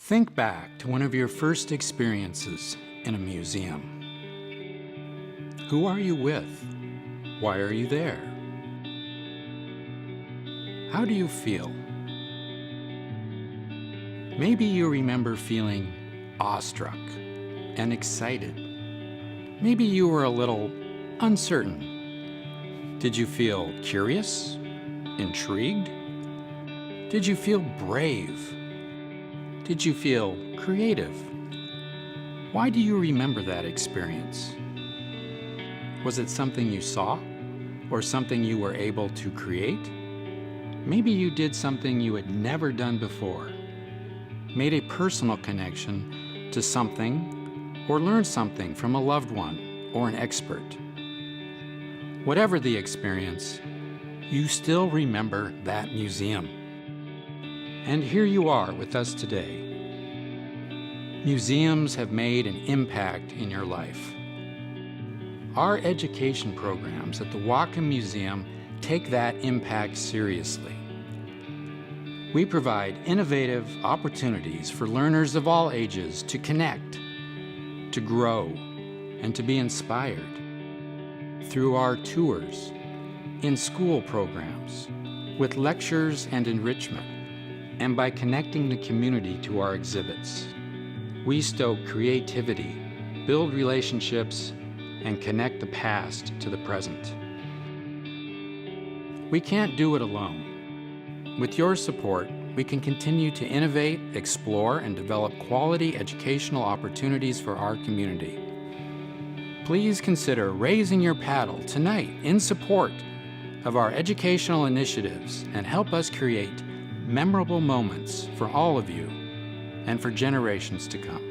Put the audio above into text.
Think back to one of your first experiences in a museum. Who are you with? Why are you there? How do you feel? Maybe you remember feeling awestruck and excited. Maybe you were a little uncertain. Did you feel curious? Intrigued? Did you feel brave? Did you feel creative? Why do you remember that experience? Was it something you saw or something you were able to create? Maybe you did something you had never done before, made a personal connection to something, or learned something from a loved one or an expert. Whatever the experience, you still remember that museum. And here you are with us today. Museums have made an impact in your life. Our education programs at the Whatcom Museum take that impact seriously. We provide innovative opportunities for learners of all ages to connect, to grow, and to be inspired through our tours, in school programs, with lectures and enrichment, and by connecting the community to our exhibits. We stoke creativity, build relationships, and connect the past to the present. We can't do it alone. With your support, we can continue to innovate, explore, and develop quality educational opportunities for our community. Please consider raising your paddle tonight in support of our educational initiatives and help us create memorable moments for all of you and for generations to come.